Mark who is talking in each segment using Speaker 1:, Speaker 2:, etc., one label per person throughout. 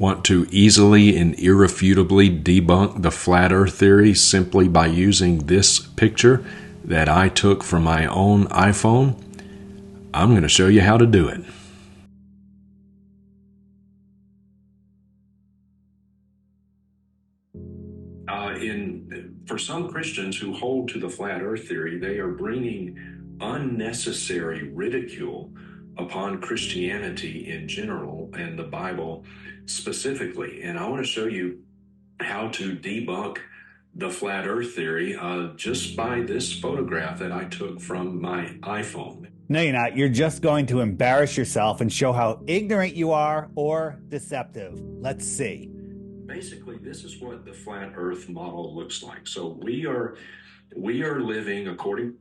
Speaker 1: Want to easily and irrefutably debunk the flat earth theory simply by using this picture that I took from my own iPhone? I'm going to show you how to do it. For some Christians who hold to the flat earth theory, they are bringing unnecessary ridicule upon Christianity in general and the Bible specifically. And I want to show you how to debunk the flat earth theory just by this photograph that I took from my iPhone.
Speaker 2: No, you're not. You're just going to embarrass yourself and show how ignorant you are or deceptive. Let's see.
Speaker 1: Basically, this is what the flat earth model looks like. So we are living according...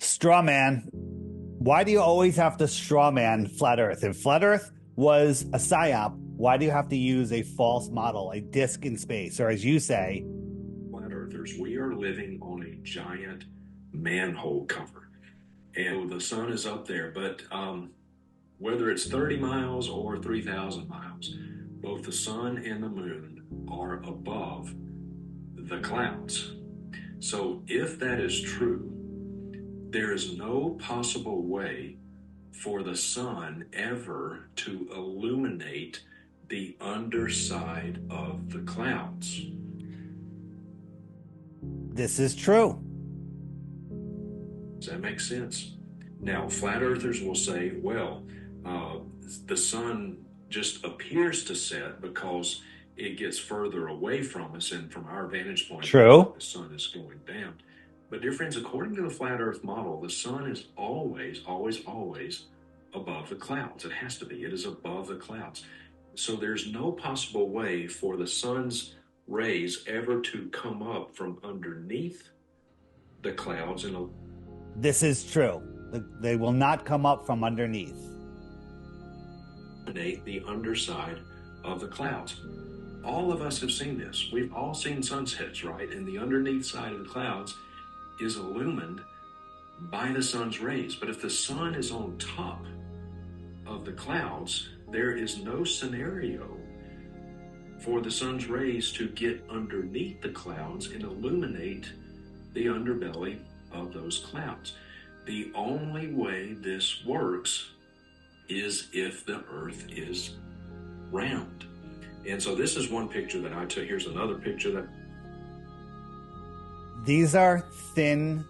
Speaker 2: Straw man. Why do you always have to straw man flat earth? If flat earth was a psyop, why do you have to use a false model, a disk in space? Or as you say...
Speaker 1: Flat earthers, we are living on a giant manhole cover. And the sun is up there, but whether it's 30 miles or 3,000 miles, both the sun and the moon are above the clouds. So if that is true, there is no possible way for the sun ever to illuminate the underside of the clouds.
Speaker 2: This is true.
Speaker 1: Does that make sense? Now, flat earthers will say, well, the sun just appears to set because it gets further away from us, and from our vantage point,
Speaker 2: true,
Speaker 1: the sun is going down. But dear friends, according to the flat earth model, the sun is always, always, always above the clouds. It has to be. It is above the clouds. So there's no possible way for the sun's rays ever to come up from underneath the clouds.
Speaker 2: This is true. They will not come up from underneath.
Speaker 1: The underside of the clouds. All of us have seen this. We've all seen sunsets, right? And the underneath side of the clouds is illumined by the sun's rays. But if the sun is on top of the clouds, there is no scenario for the sun's rays to get underneath the clouds and illuminate the underbelly of those clouds. The only way this works is if the earth is round. And so this is one picture that I took. Here's another picture that...
Speaker 2: These are thin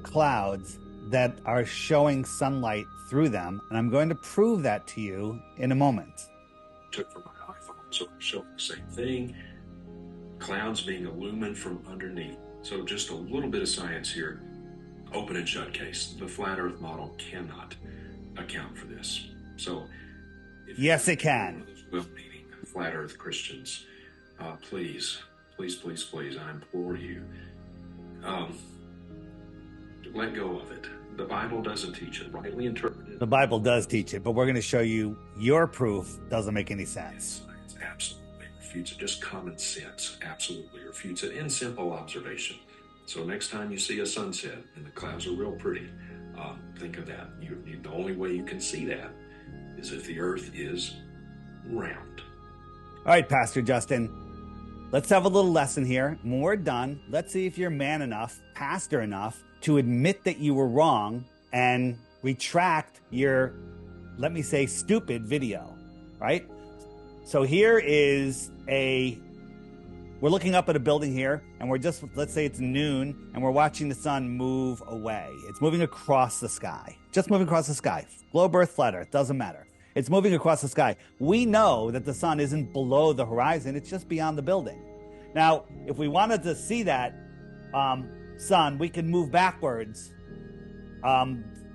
Speaker 2: clouds that are showing sunlight through them, and I'm going to prove that to you in a moment.
Speaker 1: Took from my iPhone, so I'm showing the same thing. Clouds being illumined from underneath. So just a little bit of science here. Open and shut case. The flat earth model cannot account for this. So,
Speaker 2: yes, it can.
Speaker 1: Well-meaning flat earth Christians, please, I implore you, let go of it. The Bible doesn't teach it. Rightly interpreted.
Speaker 2: The Bible does teach it, but we're going to show you your proof doesn't make any sense.
Speaker 1: Science absolutely refutes it. Just common sense absolutely refutes it in simple observation. So next time you see a sunset and the clouds are real pretty, think of that. The only way you can see that is if the earth is round.
Speaker 2: All right, Pastor Justin, let's have a little lesson here. When we're done, let's see if you're man enough, pastor enough, to admit that you were wrong and retract your, let me say, stupid video, right? So here is we're looking up at a building here, and we're just, let's say it's noon, and we're watching the sun move away. It's moving across the sky, just moving across the sky. Globe, Earth, flat Earth, doesn't matter. It's moving across the sky. We know that the sun isn't below the horizon. It's just beyond the building. Now, if we wanted to see that sun, we can move backwards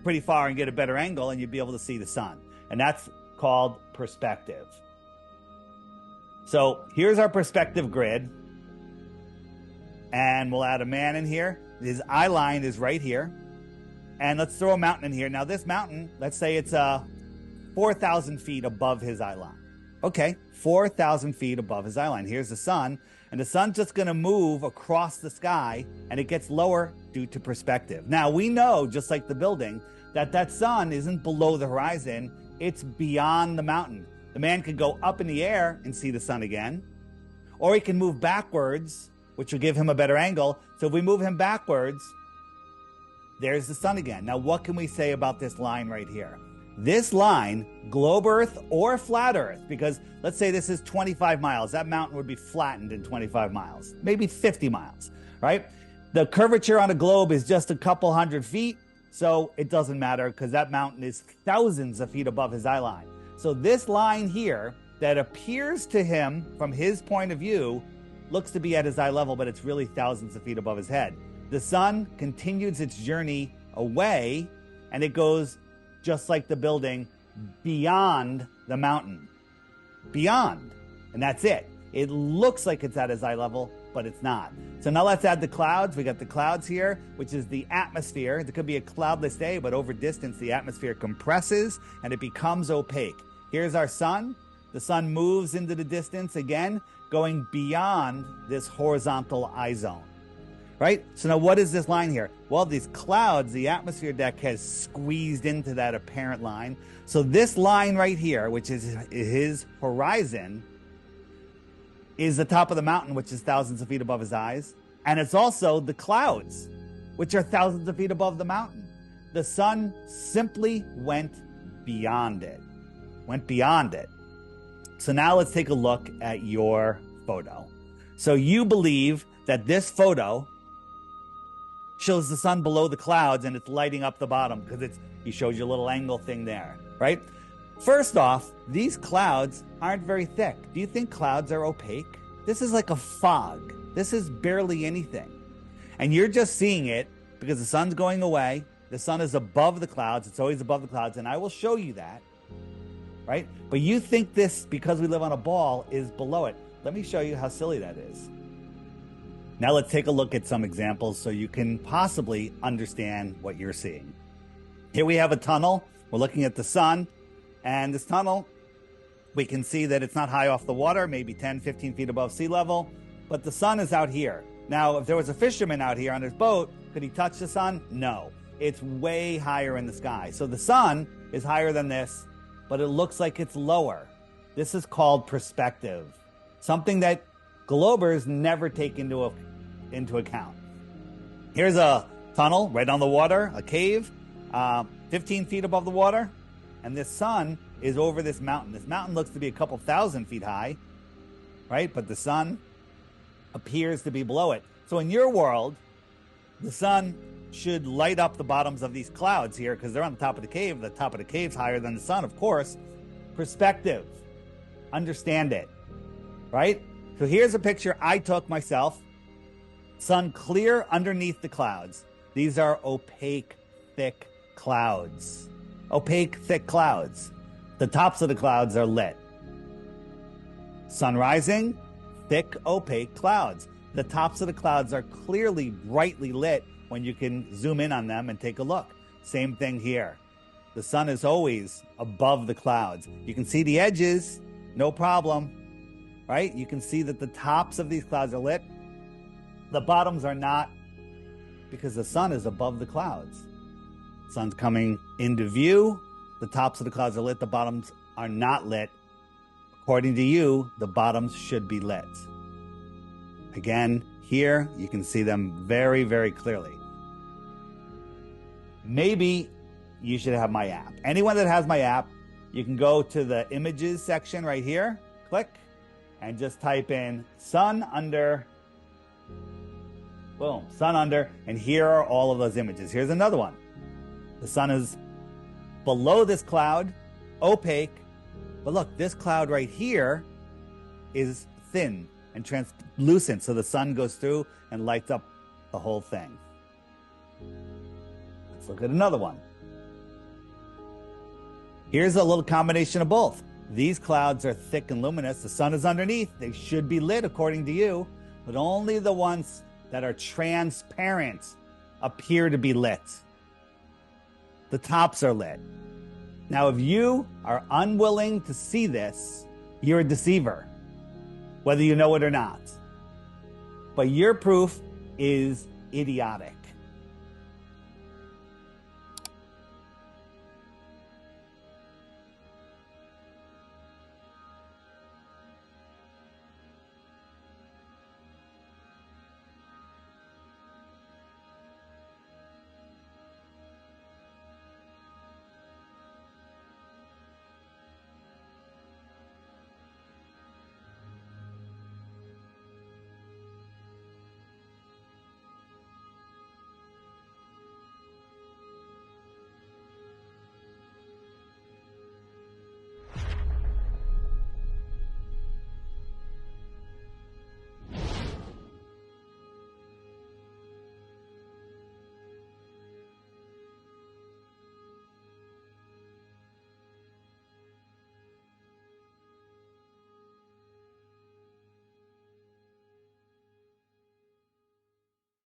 Speaker 2: pretty far and get a better angle, and you'd be able to see the sun. And that's called perspective. So here's our perspective grid. And we'll add a man in here. His eye line is right here. And let's throw a mountain in here. Now this mountain, let's say it's 4,000 feet above his eye line. Okay, 4,000 feet above his eye line. Here's the sun. And the sun's just going to move across the sky, and it gets lower due to perspective. Now, we know, just like the building, that sun isn't below the horizon. It's beyond the mountain. The man could go up in the air and see the sun again, or he can move backwards, which will give him a better angle. So if we move him backwards, there's the sun again. Now, what can we say about this line right here? This line, globe Earth or flat Earth, because let's say this is 25 miles. That mountain would be flattened in 25 miles, maybe 50 miles, right? The curvature on a globe is just a couple hundred feet, so it doesn't matter because that mountain is thousands of feet above his eye line. So this line here that appears to him from his point of view looks to be at his eye level, but it's really thousands of feet above his head. The sun continues its journey away, and it goes just like the building beyond the mountain. Beyond. And that's it. It looks like it's at his eye level, but it's not. So now let's add the clouds. We got the clouds here, which is the atmosphere. There could be a cloudless day, but over distance, the atmosphere compresses and it becomes opaque. Here's our sun. The sun moves into the distance again, going beyond this horizontal eye zone. Right? So now what is this line here? Well, these clouds, the atmosphere deck has squeezed into that apparent line. So this line right here, which is his horizon, is the top of the mountain, which is thousands of feet above his eyes. And it's also the clouds, which are thousands of feet above the mountain. The sun simply went beyond it. Went beyond it. So now let's take a look at your photo. So you believe that this photo shows the sun below the clouds and it's lighting up the bottom because he shows you a little angle thing there, right? First off, these clouds aren't very thick. Do you think clouds are opaque? This is like a fog. This is barely anything. And you're just seeing it because the sun's going away. The sun is above the clouds. It's always above the clouds. And I will show you that, right? But you think this, because we live on a ball, is below it. Let me show you how silly that is. Now let's take a look at some examples so you can possibly understand what you're seeing. Here we have a tunnel. We're looking at the sun. And this tunnel, we can see that it's not high off the water, maybe 10, 15 feet above sea level. But the sun is out here. Now, if there was a fisherman out here on his boat, could he touch the sun? No. It's way higher in the sky. So the sun is higher than this, but it looks like it's lower. This is called perspective. Something that globers never take into account. Here's a tunnel right on the water, a cave, 15 feet above the water, and this sun is over this mountain. This mountain looks to be a couple thousand feet high, right? But the sun appears to be below it. So in your world, the sun should light up the bottoms of these clouds here because they're on the top of the cave. The top of the cave's higher than the sun, of course. Perspective. Understand it, right? So here's a picture I took myself. Sun clear underneath the clouds. These are opaque, thick clouds. Opaque, thick clouds. The tops of the clouds are lit. Sun rising, thick, opaque clouds. The tops of the clouds are clearly brightly lit when you can zoom in on them and take a look. Same thing here. The sun is always above the clouds. You can see the edges, no problem. Right? You can see that the tops of these clouds are lit. The bottoms are not because the sun is above the clouds. The sun's coming into view. The tops of the clouds are lit. The bottoms are not lit. According to you, the bottoms should be lit. Again, here you can see them very, very clearly. Maybe you should have my app. Anyone that has my app, you can go to the images section right here. Click. And just type in sun under, boom, sun under, and here are all of those images. Here's another one. The sun is below this cloud, opaque, but look, this cloud right here is thin and translucent, so the sun goes through and lights up the whole thing. Let's look at another one. Here's a little combination of both. These clouds are thick and luminous. The sun is underneath. They should be lit according to you, but only the ones that are transparent appear to be lit. The tops are lit. Now, if you are unwilling to see this, you're a deceiver, whether you know it or not. But your proof is idiotic.